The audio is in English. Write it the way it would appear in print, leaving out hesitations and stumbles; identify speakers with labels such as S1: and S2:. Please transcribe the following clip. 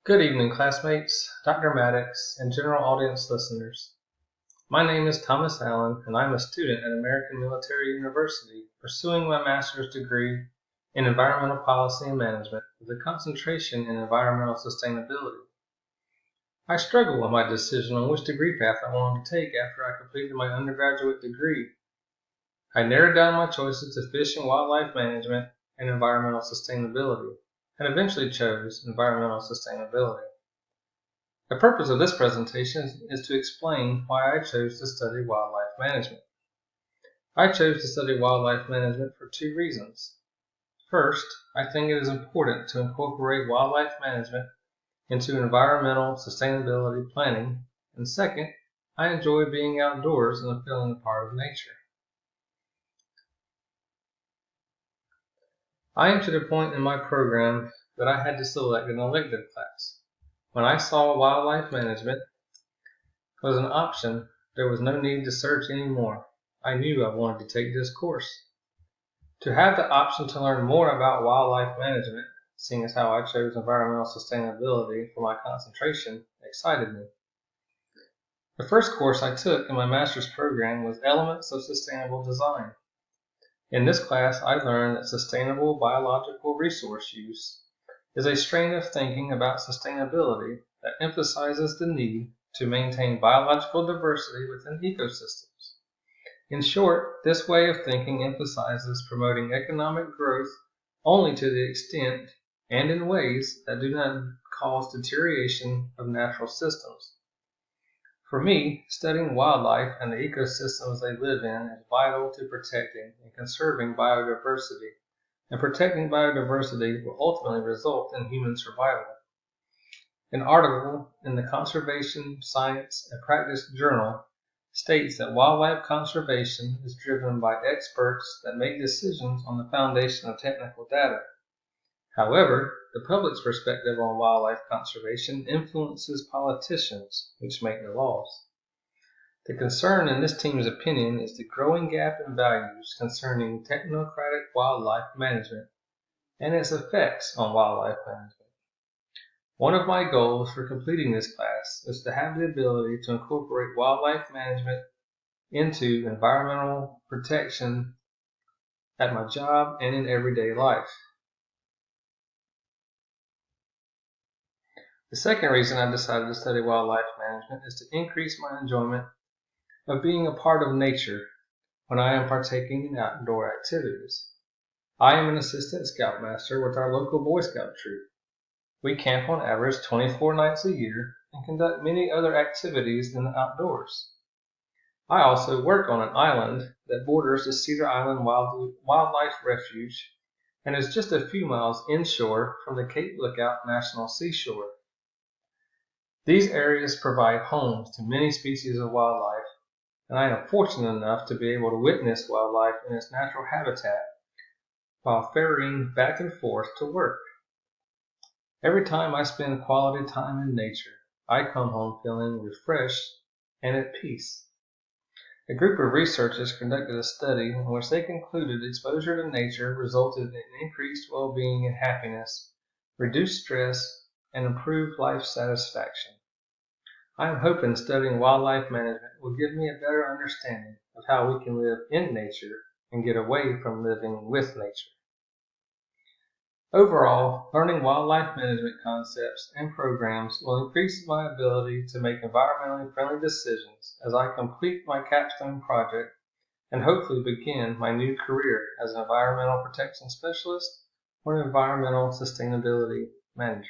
S1: Good evening, classmates, Dr. Maddox, and general audience listeners. My name is Thomas Allen, and I'm a student at American Military University pursuing my master's degree in environmental policy and management with a concentration in environmental sustainability. I struggled with my decision on which degree path I wanted to take after I completed my undergraduate degree. I narrowed down my choices to fish and wildlife management and environmental sustainability, and eventually chose environmental sustainability. The purpose of this presentation is to explain why I chose to study wildlife management. I chose to study wildlife management for two reasons. First, I think it is important to incorporate wildlife management into environmental sustainability planning, and second, I enjoy being outdoors and feeling a part of nature. I am to the point in my program that I had to select an elective class. When I saw wildlife management was an option, there was no need to search anymore. I knew I wanted to take this course. To have the option to learn more about wildlife management, seeing as how I chose environmental sustainability for my concentration, excited me. The first course I took in my master's program was Elements of Sustainable Design. In this class, I learned that sustainable biological resource use is a strain of thinking about sustainability that emphasizes the need to maintain biological diversity within ecosystems. In short, this way of thinking emphasizes promoting economic growth only to the extent and in ways that do not cause deterioration of natural systems. For me, studying wildlife and the ecosystems they live in is vital to protecting and conserving biodiversity, and protecting biodiversity will ultimately result in human survival. An article in the Conservation, Science, and Practice Journal states that wildlife conservation is driven by experts that make decisions on the foundation of technical data. However, the public's perspective on wildlife conservation influences politicians, which make the laws. The concern in this team's opinion is the growing gap in values concerning technocratic wildlife management and its effects on wildlife management. One of my goals for completing this class is to have the ability to incorporate wildlife management into environmental protection at my job and in everyday life. The second reason I decided to study wildlife management is to increase my enjoyment of being a part of nature when I am partaking in outdoor activities. I am an assistant scoutmaster with our local Boy Scout troop. We camp on average 24 nights a year and conduct many other activities in the outdoors. I also work on an island that borders the Cedar Island Wildlife Refuge and is just a few miles inshore from the Cape Lookout National Seashore. These areas provide homes to many species of wildlife, and I am fortunate enough to be able to witness wildlife in its natural habitat while ferrying back and forth to work. Every time I spend quality time in nature, I come home feeling refreshed and at peace. A group of researchers conducted a study in which they concluded exposure to nature resulted in increased well-being and happiness, reduced stress, and improved life satisfaction. I am hoping studying wildlife management will give me a better understanding of how we can live in nature and get away from living with nature. Overall, learning wildlife management concepts and programs will increase my ability to make environmentally friendly decisions as I complete my capstone project and hopefully begin my new career as an environmental protection specialist or an environmental sustainability manager.